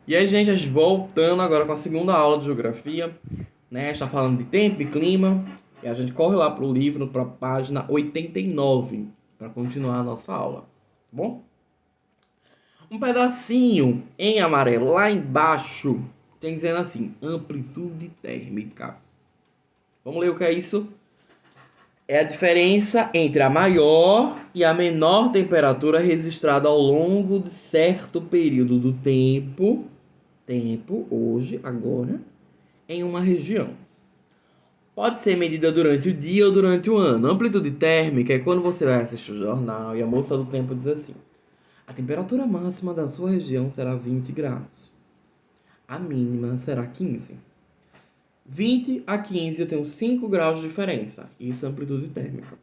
E aí, gente, a gente voltando agora com a segunda aula de geografia, né? A gente tá falando de tempo e clima, e a gente corre lá pro livro, pra página 89, para continuar a nossa aula, tá bom? Um pedacinho em amarelo lá embaixo tem dizendo assim: amplitude térmica. Vamos ler o que é isso? É a diferença entre a maior e a menor temperatura registrada ao longo de certo período do tempo, hoje, agora, em uma região. Pode ser medida durante o dia ou durante o ano. Amplitude térmica é quando você vai assistir o jornal e a moça do tempo diz assim: a temperatura máxima da sua região será 20 graus. A mínima será 15. 20 a 15 eu tenho 5 graus de diferença. Isso é amplitude térmica.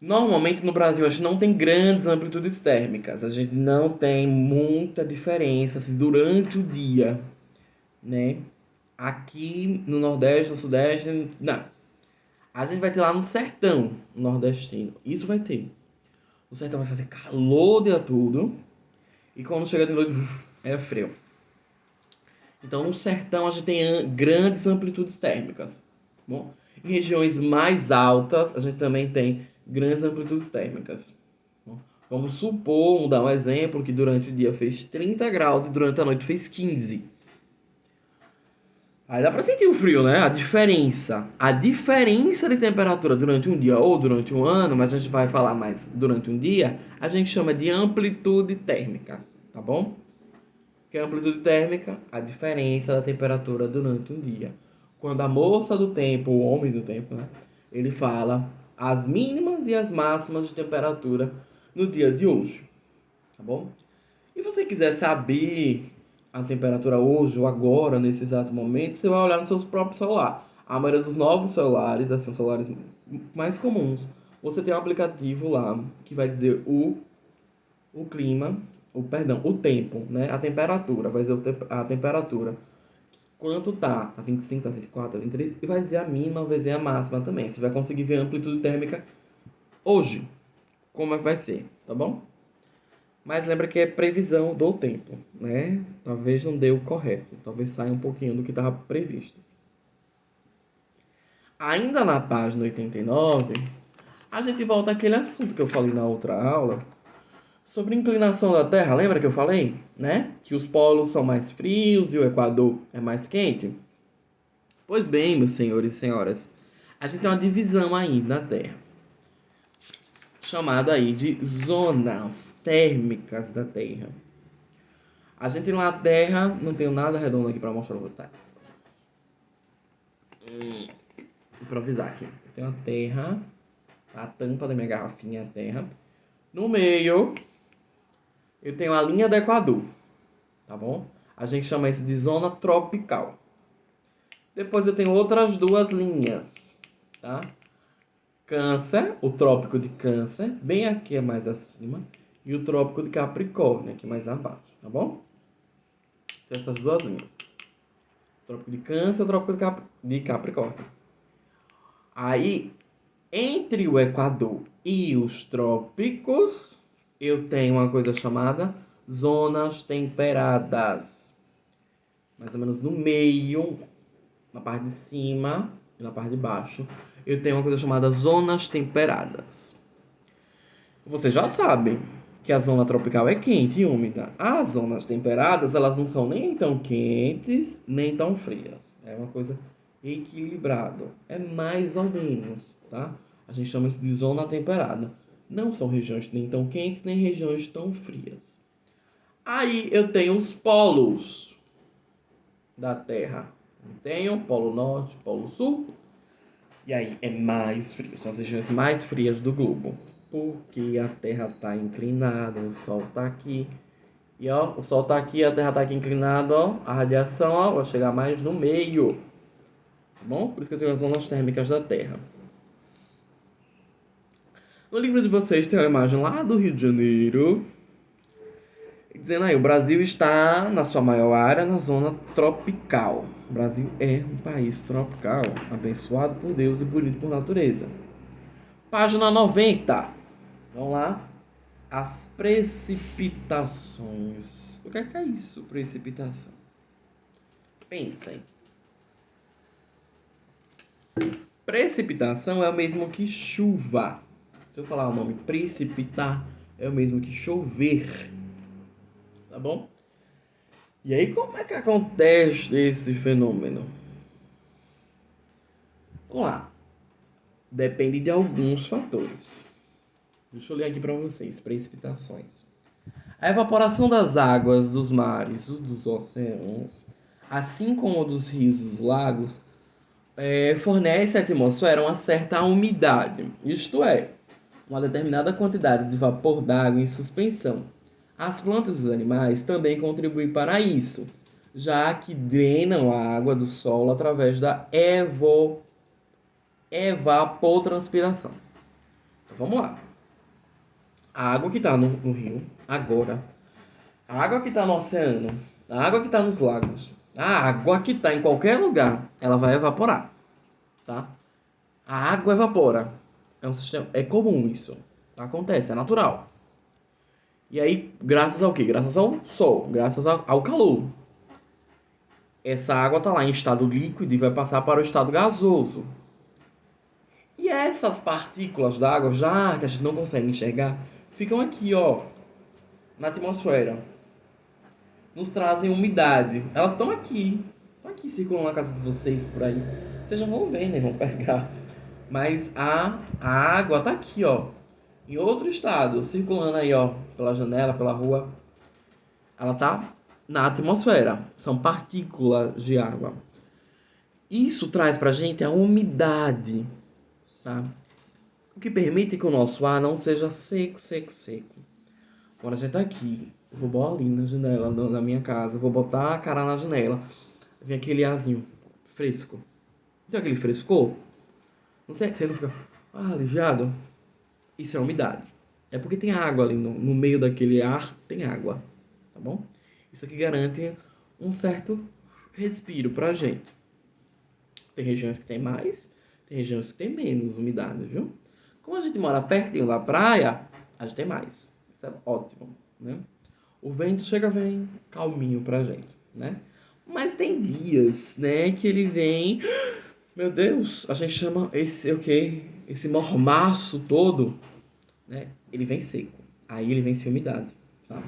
Normalmente no Brasil a gente não tem grandes amplitudes térmicas. A gente não tem muita diferença assim, durante o dia, né? Aqui no Nordeste, no Sudeste, não. A gente vai ter lá no sertão nordestino. Isso vai ter. O sertão vai fazer calor o dia todo. E quando chega de noite, é frio. Então no sertão a gente tem grandes amplitudes térmicas. Bom, em regiões mais altas a gente também tem grandes amplitudes térmicas. Bom, vamos supor, vamos dar um exemplo, que durante o dia fez 30 graus e durante a noite fez 15. Aí dá pra sentir o frio, né? A diferença. A diferença de temperatura durante um dia ou durante um ano, mas a gente vai falar mais durante um dia, a gente chama de amplitude térmica, tá bom? Que é a amplitude térmica, a diferença da temperatura durante um dia. Quando a moça do tempo, o homem do tempo, né? Ele fala as mínimas e as máximas de temperatura no dia de hoje, tá bom? E se você quiser saber a temperatura hoje ou agora, nesse exato momento, você vai olhar no seu próprio celular. A maioria dos novos celulares, assim, celulares mais comuns, você tem um aplicativo lá que vai dizer o clima, o tempo, né? A temperatura, vai dizer a temperatura. Quanto tá? Tá 25, tá 24, tá 23, e vai dizer a mínima, vai dizer a máxima também. Você vai conseguir ver a amplitude térmica hoje. Como é que vai ser, tá bom? Mas lembra que é previsão do tempo, né? Talvez não dê o correto, talvez saia um pouquinho do que estava previsto. Ainda na página 89, a gente volta àquele assunto que eu falei na outra aula sobre inclinação da Terra. Lembra que eu falei, né? Que os polos são mais frios e o Equador é mais quente? Pois bem, meus senhores e senhoras, a gente tem uma divisão aí na Terra, chamada aí de zonas térmicas da Terra. A gente na Terra, não tenho nada redondo aqui para mostrar pra você. Improvisar aqui. Eu tenho a terra, a tampa da minha garrafinha é a terra. No meio, eu tenho a linha do Equador, tá bom? A gente chama isso de zona tropical. Depois eu tenho outras duas linhas, tá? Câncer, o trópico de Câncer, bem aqui é mais acima, e o trópico de Capricórnio, aqui mais abaixo, tá bom? Então essas duas linhas. Trópico de Câncer, o trópico de Capricórnio. Aí, entre o Equador e os trópicos, eu tenho uma coisa chamada zonas temperadas. Mais ou menos no meio, na parte de cima e na parte de baixo, eu tenho uma coisa chamada zonas temperadas. Vocês já sabem que a zona tropical é quente e úmida. As zonas temperadas, elas não são nem tão quentes, nem tão frias. É uma coisa equilibrada. É mais ou menos, tá? A gente chama isso de zona temperada. Não são regiões nem tão quentes, nem regiões tão frias. Aí eu tenho os polos da Terra. Eu tenho Polo Norte, Polo Sul. E aí é mais frio. São as regiões mais frias do globo. Porque a Terra está inclinada, o Sol está aqui. E ó, o Sol está aqui, a Terra está aqui inclinada, ó. A radiação, ó, vai chegar mais no meio. Tá bom? Por isso que eu tenho as zonas térmicas da Terra. No livro de vocês tem uma imagem lá do Rio de Janeiro. Dizendo aí, o Brasil está na sua maior área na zona tropical. O Brasil é um país tropical, abençoado por Deus e bonito por natureza. Página 90. Vamos lá. As precipitações. O que é isso, precipitação? Pensem. Precipitação é o mesmo que chuva. Se eu falar o nome precipitar, é o mesmo que chover. Tá bom? E aí, como é que acontece esse fenômeno? Vamos lá. Depende de alguns fatores. Deixa eu ler aqui para vocês. Precipitações. A evaporação das águas dos mares, dos oceanos, assim como dos rios e dos lagos, fornece à atmosfera uma certa umidade, isto é, uma determinada quantidade de vapor d'água em suspensão. As plantas e os animais também contribuem para isso, já que drenam a água do solo através da evapotranspiração. Então, vamos lá. A água que está no rio, agora, a água que está no oceano, a água que está nos lagos, a água que está em qualquer lugar, ela vai evaporar, tá? A água evapora. É um sistema, é comum isso. Acontece, é natural. E aí, graças ao quê? Graças ao sol, graças ao calor. Essa água está lá em estado líquido e vai passar para o estado gasoso. E essas partículas d'água, já que a gente não consegue enxergar, ficam aqui, ó, na atmosfera. Nos trazem umidade. Elas estão aqui circulando na casa de vocês por aí. Vocês já vão ver, né? Vão pegar. Mas a água tá aqui, ó, em outro estado, circulando aí, ó, pela janela, pela rua. Ela tá na atmosfera. São partículas de água. Isso traz pra gente a umidade, tá? O que permite que o nosso ar não seja seco, seco, seco. Quando a gente tá aqui, eu vou botar ali na janela da minha casa, vou botar a cara na janela, vem aquele arzinho fresco. Tem aquele frescor? Não sei, você não fica aliviado? Isso é umidade. É porque tem água ali no meio daquele ar, tem água, tá bom? Isso aqui garante um certo respiro pra gente. Tem regiões que tem mais, tem regiões que tem menos umidade, viu? Como a gente mora pertinho da praia, a gente tem mais. Isso é ótimo, né? O vento chega vem calminho pra gente, né? Mas tem dias, né, que ele vem, meu Deus, a gente chama esse o quê? Esse mormaço todo, né? Ele vem seco. Aí ele vem sem umidade, tá?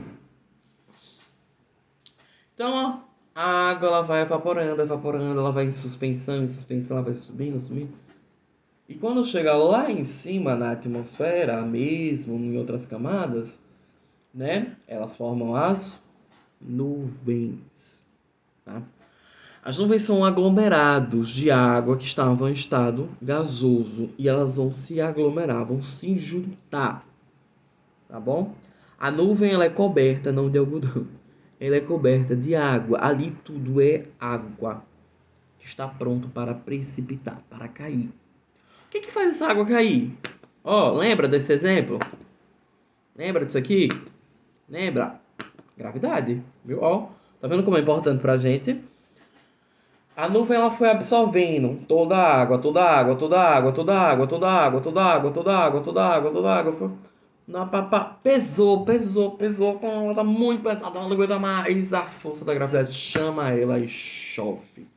Então, ó, a água ela vai evaporando, evaporando, ela vai em suspensão, ela vai subindo, subindo. E quando chega lá em cima na atmosfera, mesmo em outras camadas, né? Elas formam as nuvens, tá? As nuvens são aglomerados de água que estavam em estado gasoso e elas vão se aglomerar, vão se juntar, tá bom? A nuvem ela é coberta não de algodão, ela é coberta de água. Ali tudo é água que está pronto para precipitar, para cair. O que que faz essa água cair? Ó, lembra desse exemplo? Lembra disso aqui? Lembra? Gravidade, viu? Ó, tá vendo como é importante pra gente? A nuvem ela foi absorvendo toda a água, toda a água, toda a água, toda a água, toda a água, toda a água, toda a água, toda a água, toda a água. Pesou, pesou, pesou. Quando ela tá muito pesada, ela não aguenta mais. A força da gravidade chama ela e chove.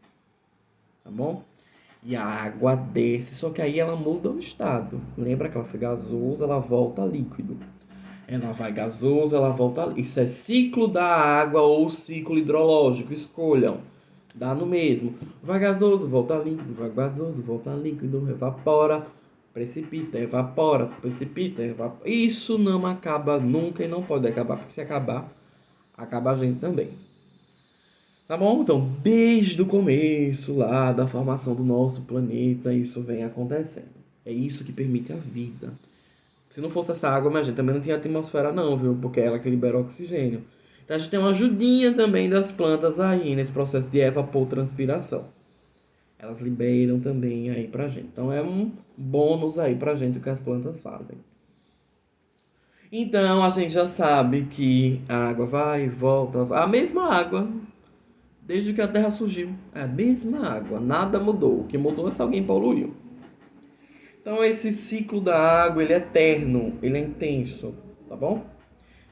Tá bom? E a água desce, só que aí ela muda o estado. Lembra que ela foi gasosa, ela volta a líquido. Ela vai gasosa, ela volta a líquido. Isso é ciclo da água ou ciclo hidrológico, escolham. Dá no mesmo. Vai gasoso, volta líquido, vai gasoso, volta líquido, evapora, precipita, evapora. Isso não acaba nunca e não pode acabar, porque se acabar, acaba a gente também. Tá bom? Então, desde o começo lá da formação do nosso planeta, isso vem acontecendo. É isso que permite a vida. Se não fosse essa água, mas a gente também não tinha atmosfera não, viu? Porque é ela que libera oxigênio. Então a gente tem uma ajudinha também das plantas aí nesse processo de evapotranspiração. Elas liberam também aí pra gente. Então é um bônus aí pra gente o que as plantas fazem. Então a gente já sabe que a água vai e volta. A mesma água, desde que a Terra surgiu. É a mesma água, nada mudou. O que mudou é se alguém poluiu. Então esse ciclo da água, ele é eterno, ele é intenso, tá bom?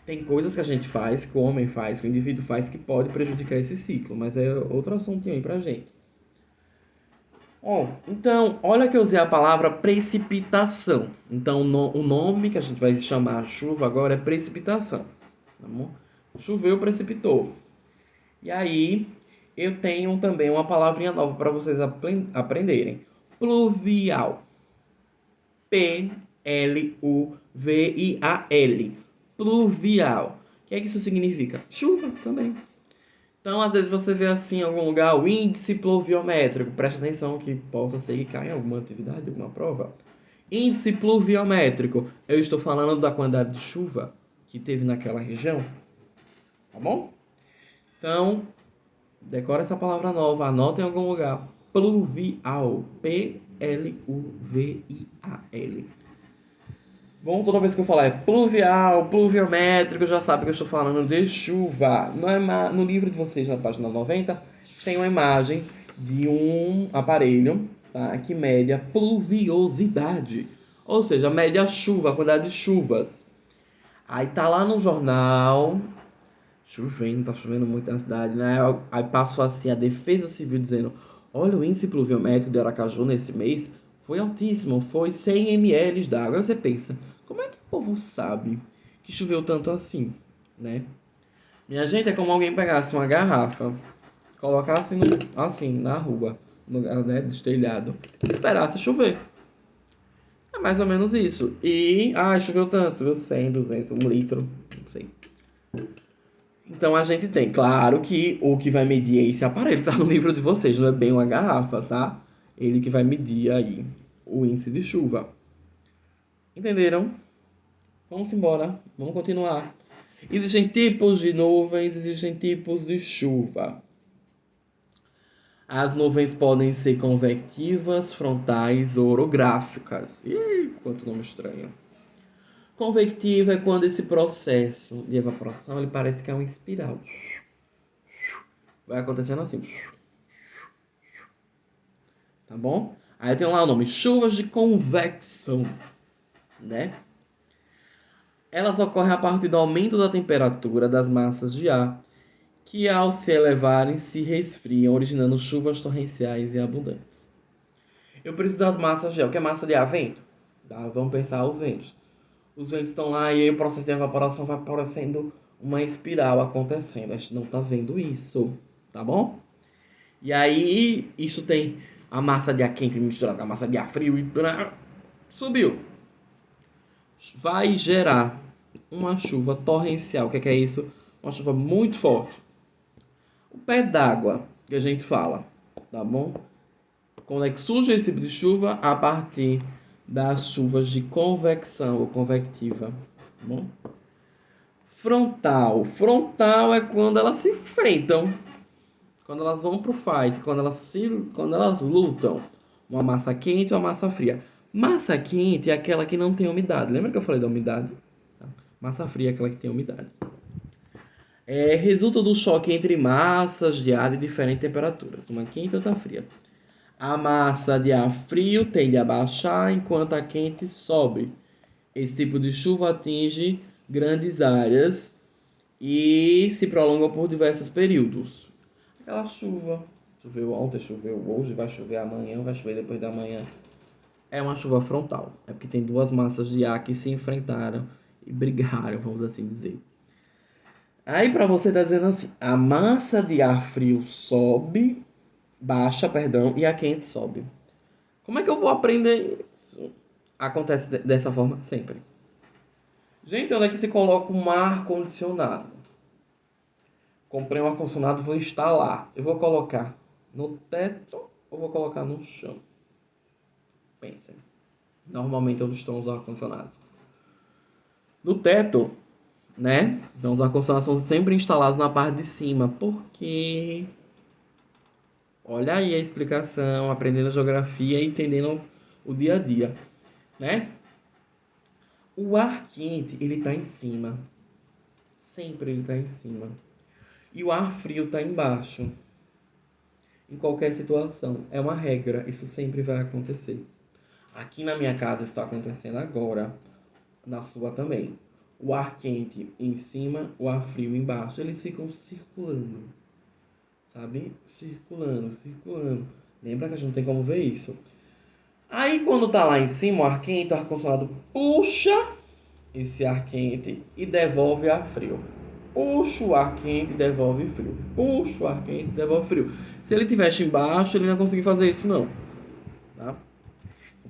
Tem coisas que a gente faz, que o homem faz, que o indivíduo faz, que pode prejudicar esse ciclo, mas é outro assunto aí pra gente. Bom, então, olha que eu usei a palavra precipitação. Então, o nome que a gente vai chamar chuva agora é precipitação. Tá bom? Choveu, precipitou. E aí, eu tenho também uma palavrinha nova para vocês aprenderem. Pluvial. Pluvial. Pluvial. O que é que isso significa? Chuva também. Então, às vezes você vê assim em algum lugar o índice pluviométrico. Preste atenção que possa ser que caia em alguma atividade, alguma prova. Índice pluviométrico. Eu estou falando da quantidade de chuva que teve naquela região. Tá bom? Então, decora essa palavra nova. Anota em algum lugar. Pluvial. Pluvial. Bom, toda vez que eu falar pluvial, pluviométrico, já sabe que eu estou falando de chuva. No livro de vocês, na página 90, tem uma imagem de um aparelho, tá, que mede a pluviosidade. Ou seja, mede a chuva, a quantidade de chuvas. Aí tá lá no jornal, chovendo, tá chovendo muito na cidade, né? Aí passou assim a Defesa Civil dizendo: olha, o índice pluviométrico de Aracaju nesse mês foi altíssimo, foi 100 ml d'água. Aí você pensa, como é que o povo sabe que choveu tanto assim, né? Minha gente, é como alguém pegasse uma garrafa, colocasse assim, na rua, no lugar, né, destelhado, e esperasse chover. É mais ou menos isso. E, choveu tanto, choveu 100, 200, 1 litro, não sei. Então a gente tem, claro que o que vai medir é esse aparelho, tá no livro de vocês, não é bem uma garrafa, tá? Ele que vai medir aí o índice de chuva. Entenderam? Vamos embora, vamos continuar. Existem tipos de nuvens, existem tipos de chuva. As nuvens podem ser convectivas, frontais ou orográficas. Ih, quanto nome estranho. Convectiva é quando esse processo de evaporação ele parece que é uma espiral. Vai acontecendo assim. Tá bom? Aí tem lá o nome, chuvas de convecção, né? Elas ocorrem a partir do aumento da temperatura das massas de ar, que ao se elevarem se resfriam, originando chuvas torrenciais e abundantes. Eu preciso das massas de ar. O que é massa de ar? Vento. Tá? Vamos pensar os ventos. Os ventos estão lá e aí o processo de evaporação vai parecendo uma espiral acontecendo. A gente não tá vendo isso, tá bom? E aí, isso tem a massa de ar quente misturada com a massa de ar frio e subiu. Vai gerar uma chuva torrencial. O que é isso? Uma chuva muito forte. O pé d'água que a gente fala, tá bom? Quando é que surge esse tipo de chuva? A partir das chuvas de convecção ou convectiva, tá bom? Frontal. Frontal é quando elas se enfrentam. Quando elas vão pro fight, quando elas lutam, uma massa quente ou uma massa fria. Massa quente é aquela que não tem umidade. Lembra que eu falei da umidade? Tá. Massa fria é aquela que tem umidade. Resulta do choque entre massas de ar de diferentes temperaturas, uma quente e outra fria. A massa de ar frio tende a baixar enquanto a quente sobe. Esse tipo de chuva atinge grandes áreas e se prolonga por diversos períodos. Aquela chuva. Choveu ontem, choveu hoje, vai chover amanhã, vai chover depois da manhã. É uma chuva frontal. É porque tem duas massas de ar que se enfrentaram e brigaram, vamos assim dizer. Aí para você tá dizendo assim, a massa de ar frio sobe, baixa, perdão, e a quente sobe. Como é que eu vou aprender isso? Acontece dessa forma sempre. Gente, onde é que se coloca um ar-condicionado? Comprei um ar-condicionado, vou instalar. Eu vou colocar no teto ou vou colocar no chão? Pensem. Normalmente onde estão os ar-condicionados? No teto, né? Então os ar-condicionados são sempre instalados na parte de cima. Porque olha aí a explicação, aprendendo a geografia e entendendo o dia a dia, né? O ar quente, ele tá em cima. Sempre ele tá em cima. E o ar frio tá embaixo. Em qualquer situação. É uma regra, isso sempre vai acontecer. Aqui na minha casa está acontecendo agora, na sua também. o ar quente em cima, o ar frio embaixo. Eles ficam circulando, sabe? Circulando, circulando. Lembra que a gente não tem como ver isso? Aí quando tá lá em cima, o ar quente, o ar-condicionado puxa esse ar quente e devolve ar frio. Puxa o ar quente e devolve frio. Puxa o ar quente e devolve frio. Se ele tivesse embaixo, ele não ia conseguir fazer isso não, tá?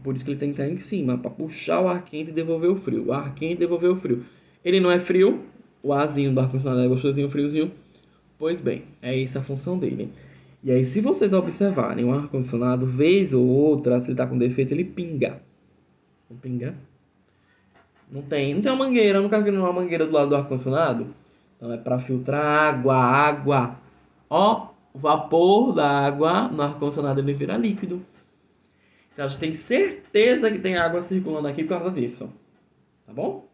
Por isso que ele tem que estar em cima, para puxar o ar quente e devolver o frio. O ar quente e devolver o frio. Ele não é frio, o arzinho do ar-condicionado é gostosinho, friozinho. Pois bem, é essa a função dele. E aí, se vocês observarem o ar-condicionado, vez ou outra, se ele tá com defeito, ele pinga. Não pinga? Não tem uma mangueira, eu nunca vi uma mangueira do lado do ar-condicionado. Então é para filtrar água. Ó, o vapor da água no ar-condicionado ele vira líquido. Então a gente tem certeza que tem água circulando aqui por causa disso. Tá bom?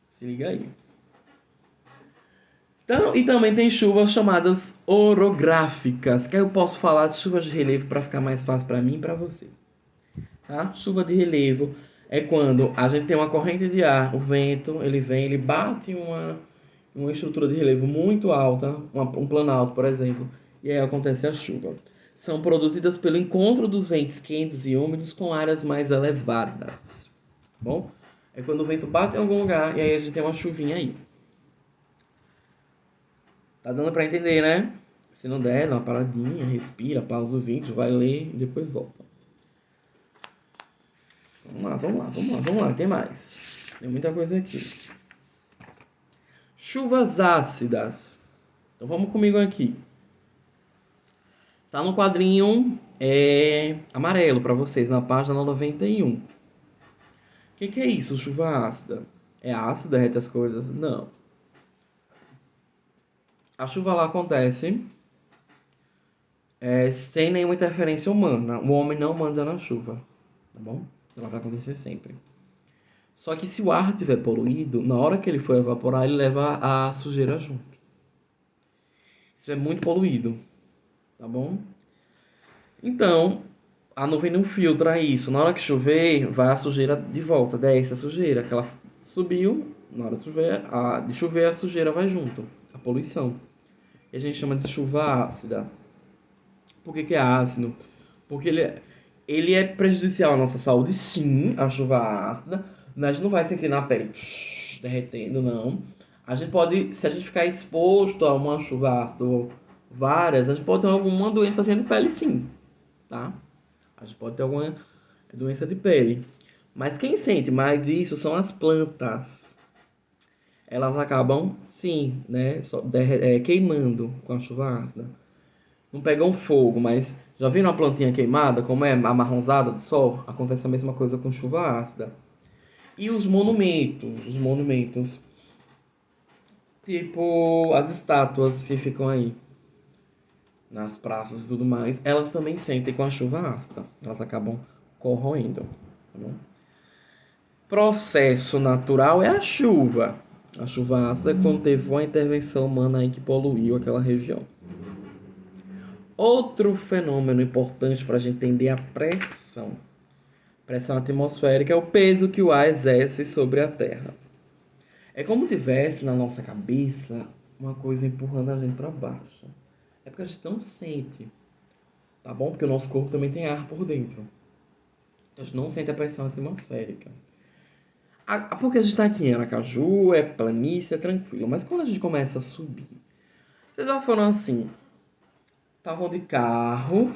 Se liga aí. Então, e também tem chuvas chamadas orográficas, que aí eu posso falar de chuvas de relevo para ficar mais fácil para mim e para você. Tá? Chuva de relevo é quando a gente tem uma corrente de ar, o vento, ele vem, ele bate em uma estrutura de relevo muito alta, um planalto, por exemplo, e aí acontece a chuva. São produzidas pelo encontro dos ventos quentes e úmidos com áreas mais elevadas. Tá bom? É quando o vento bate em algum lugar e aí a gente tem uma chuvinha aí. Tá dando pra entender, né? Se não der, dá uma paradinha, respira, pausa o vídeo, vai ler e depois volta. Vamos lá, tem mais. Tem muita coisa aqui. Chuvas ácidas. Então vamos comigo aqui. Tá no quadrinho amarelo para vocês, na página 91. O que é isso, chuva ácida? É ácido, derrete as coisas? Não. A chuva lá acontece sem nenhuma interferência humana. O homem não manda na chuva, tá bom? Ela vai acontecer sempre. Só que se o ar estiver poluído, na hora que ele for evaporar, ele leva a sujeira junto. Isso é muito poluído, tá bom? Então, a nuvem não filtra isso. Na hora que chover, vai a sujeira de volta, desce a sujeira. Que ela subiu, na hora de chover, a sujeira vai junto, a poluição. E a gente chama de chuva ácida. Por que é ácido? Porque ele é prejudicial à nossa saúde, sim, a chuva ácida. A gente não vai sentir na pele derretendo, não. A gente pode, se a gente ficar exposto a uma chuva ácida ou várias, a gente pode ter alguma doença assim de pele, sim, tá? A gente pode ter alguma doença de pele. Mas quem sente mais isso são as plantas. Elas acabam, sim, né, queimando com a chuva ácida. Não pegam fogo, mas já viram uma plantinha queimada, como é amarronzada do sol? Acontece a mesma coisa com chuva ácida. E os monumentos, tipo as estátuas que ficam aí nas praças e tudo mais, elas também sentem com a chuva ácida. Elas acabam corroendo, tá bom? Processo natural é a chuva. A chuva ácida é quando teve uma intervenção humana aí que poluiu aquela região. Outro fenômeno importante para a gente entender a pressão. Pressão atmosférica é o peso que o ar exerce sobre a Terra. É como se tivesse na nossa cabeça uma coisa empurrando a gente para baixo. É porque a gente não sente, tá bom? Porque o nosso corpo também tem ar por dentro. A gente não sente a pressão atmosférica. Porque a gente está aqui em Aracaju, é planície, é tranquilo. Mas quando a gente começa a subir, vocês já foram assim, estavam de carro,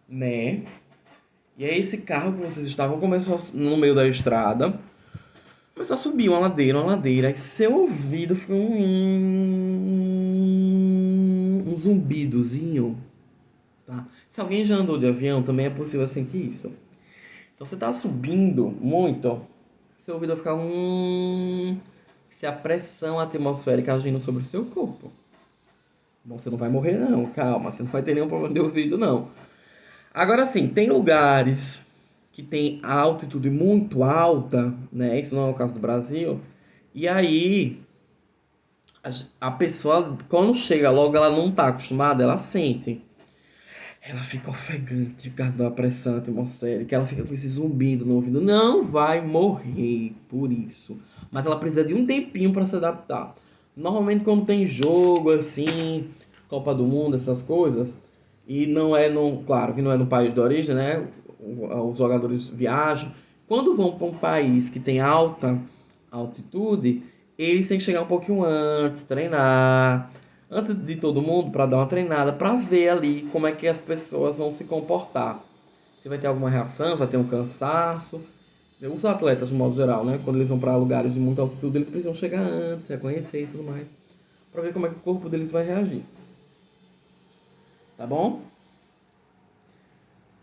né? E aí esse carro que vocês estavam começou no meio da estrada, começou a subir uma ladeira, e seu ouvido ficou um zumbidozinho, tá? Se alguém já andou de avião, também é possível sentir isso. Então você tá subindo muito, seu ouvido vai ficar se a pressão atmosférica agindo sobre o seu corpo. Bom, você não vai morrer não, calma, você não vai ter nenhum problema de ouvido não. Agora sim, tem lugares que tem altitude muito alta, né? Isso não é o caso do Brasil. E aí a pessoa, quando chega logo, ela não tá acostumada, ela sente. ela fica ofegante por causa da pressão atmosférica, ela fica com esse zumbido no ouvido. Não vai morrer por isso. Mas ela precisa de um tempinho para se adaptar. Normalmente quando tem jogo assim, Copa do Mundo, essas coisas, e não é no, claro que não é no país de origem, né? Os jogadores viajam. Quando vão para um país que tem alta altitude, eles têm que chegar um pouquinho antes, treinar antes de todo mundo, para dar uma treinada, para ver ali como é que as pessoas vão se comportar. Se vai ter alguma reação, se vai ter um cansaço. Os atletas, de modo geral, né? Quando eles vão para lugares de muita altitude, eles precisam chegar antes, reconhecer e tudo mais, para ver como é que o corpo deles vai reagir. Tá bom?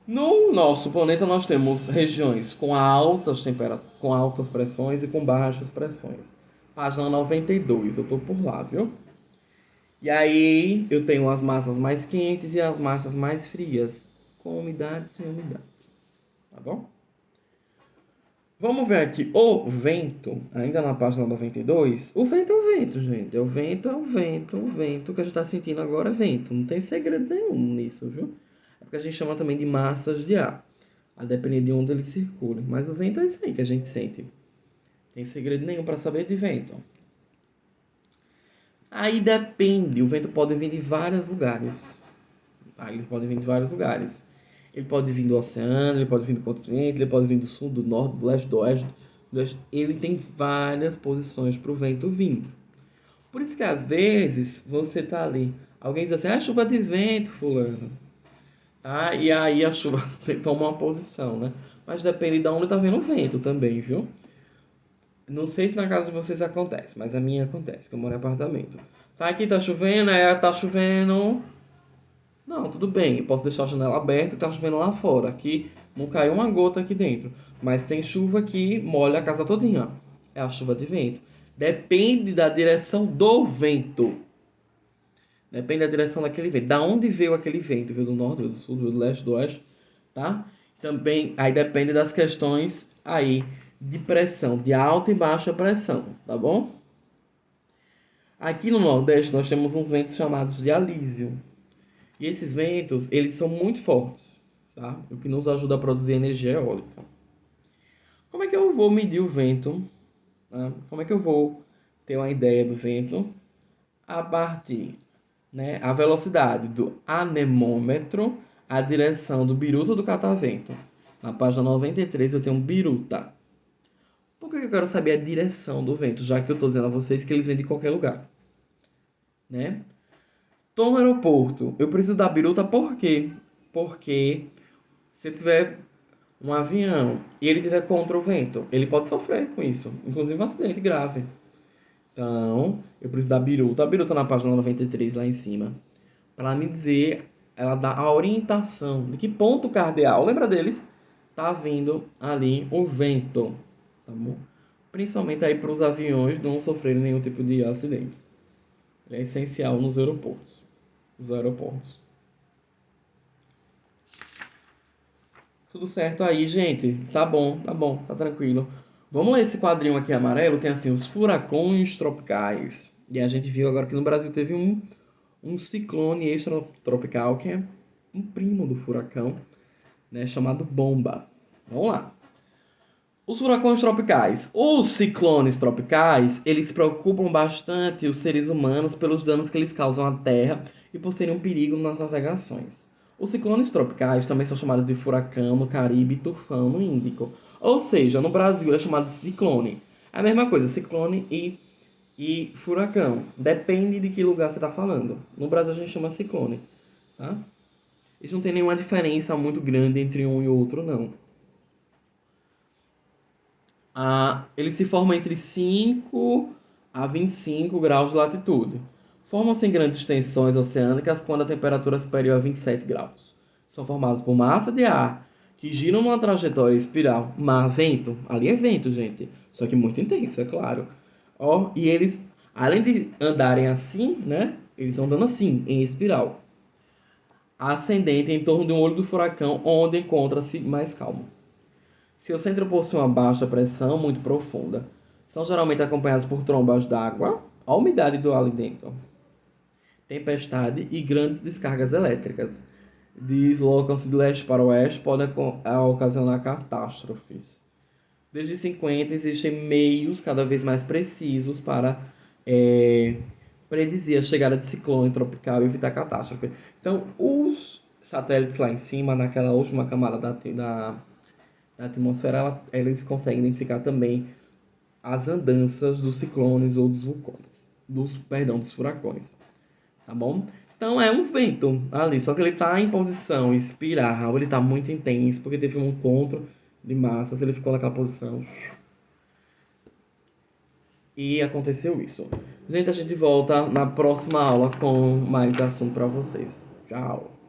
No nosso planeta nós temos regiões com altas temperaturas, com altas pressões e com baixas pressões. Página 92, eu tô por lá, viu? E aí eu tenho as massas mais quentes e as massas mais frias, com umidade e sem umidade. Tá bom? Vamos ver aqui o vento, ainda na página 92. O vento é o vento, gente. O vento é o vento, o vento. O que a gente está sentindo agora é vento. Não tem segredo nenhum nisso, viu? É porque a gente chama também de massas de ar, a depender de onde ele circula. Mas o vento é isso aí que a gente sente. Não tem segredo nenhum para saber de vento. Aí depende, o vento pode vir de vários lugares. Tá? Ele pode vir de vários lugares. Ele pode vir do oceano, ele pode vir do continente, ele pode vir do sul, do norte, do leste, do oeste. Do oeste. Ele tem várias posições para o vento vir. Por isso que às vezes você tá ali, alguém diz assim, é chuva de vento, fulano. Tá? E aí a chuva toma uma posição, né? Mas depende de onde tá vendo o vento também, viu? Não sei se na casa de vocês acontece, mas a minha acontece, que eu moro em apartamento. Tá aqui, tá chovendo, aí tá chovendo. Não, tudo bem, eu posso deixar a janela aberta e tá chovendo lá fora. Aqui não caiu uma gota aqui dentro. Mas tem chuva que molha a casa todinha. É a chuva de vento. Depende da direção do vento. Depende da direção daquele vento. Da onde veio aquele vento? Veio do norte, veio do sul, veio do leste, do oeste, tá? Também aí depende das questões aí de pressão, de alta e baixa pressão, tá bom? Aqui no Nordeste nós temos uns ventos chamados de alísio. E esses ventos, eles são muito fortes, tá? O que nos ajuda a produzir energia eólica. Como é que eu vou medir o vento? Tá? Como é que eu vou ter uma ideia do vento? A partir, né, a velocidade do anemômetro, a direção do biruta do catavento. Na página 93 eu tenho um biruta. Por que eu quero saber a direção do vento? Já que eu estou dizendo a vocês que eles vêm de qualquer lugar, né? Tô no aeroporto, eu preciso da biruta por quê? Porque se eu tiver um avião e ele tiver contra o vento, ele pode sofrer com isso, inclusive um acidente grave. Então, eu preciso da biruta. A biruta na página 93 lá em cima, para me dizer, ela dá a orientação de que ponto cardeal, lembra deles? Tá vindo ali o vento, tá bom? Principalmente aí para os aviões não sofrerem nenhum tipo de acidente. É essencial nos aeroportos. Os aeroportos. Tudo certo aí, gente? Tá bom, tá tranquilo. Vamos ler esse quadrinho aqui amarelo, tem assim, os furacões tropicais. E a gente viu agora que no Brasil teve um ciclone extratropical, que é um primo do furacão, né, chamado Bomba. Vamos lá. Os furacões tropicais. Os ciclones tropicais, eles preocupam bastante os seres humanos pelos danos que eles causam à Terra e por serem um perigo nas navegações. Os ciclones tropicais também são chamados de furacão no Caribe e tufão no Índico. Ou seja, no Brasil é chamado de ciclone. É a mesma coisa, ciclone e furacão. Depende de que lugar você está falando. No Brasil a gente chama ciclone, tá? Isso não tem nenhuma diferença muito grande entre um e outro, não. Ele se forma entre 5 a 25 graus de latitude. Formam-se em grandes tensões oceânicas quando a temperatura é superior a 27 graus. São formados por massa de ar que giram numa trajetória espiral. Mar-vento, ali é vento, gente. Só que muito intenso, é claro. Ó, e eles, além de andarem assim, né? Eles estão andando assim, em espiral. Ascendente em torno de um olho do furacão, onde encontra-se mais calmo. Seu centro possui uma baixa pressão muito profunda. São geralmente acompanhados por trombas d'água, a umidade do ar ali dentro, tempestade e grandes descargas elétricas. deslocam-se de leste para oeste, podem ocasionar catástrofes. Desde 50 existem meios cada vez mais precisos para predizer a chegada de ciclone tropical e evitar catástrofe. Então, os satélites lá em cima, naquela última camada da atmosfera, eles conseguem identificar também as andanças dos ciclones ou dos vulcões, dos furacões, tá bom? Então é um vento ali, só que ele está em posição espiral, ele está muito intenso, porque teve um encontro de massas, ele ficou naquela posição e aconteceu isso. Gente, a gente volta na próxima aula com mais assunto para vocês. Tchau!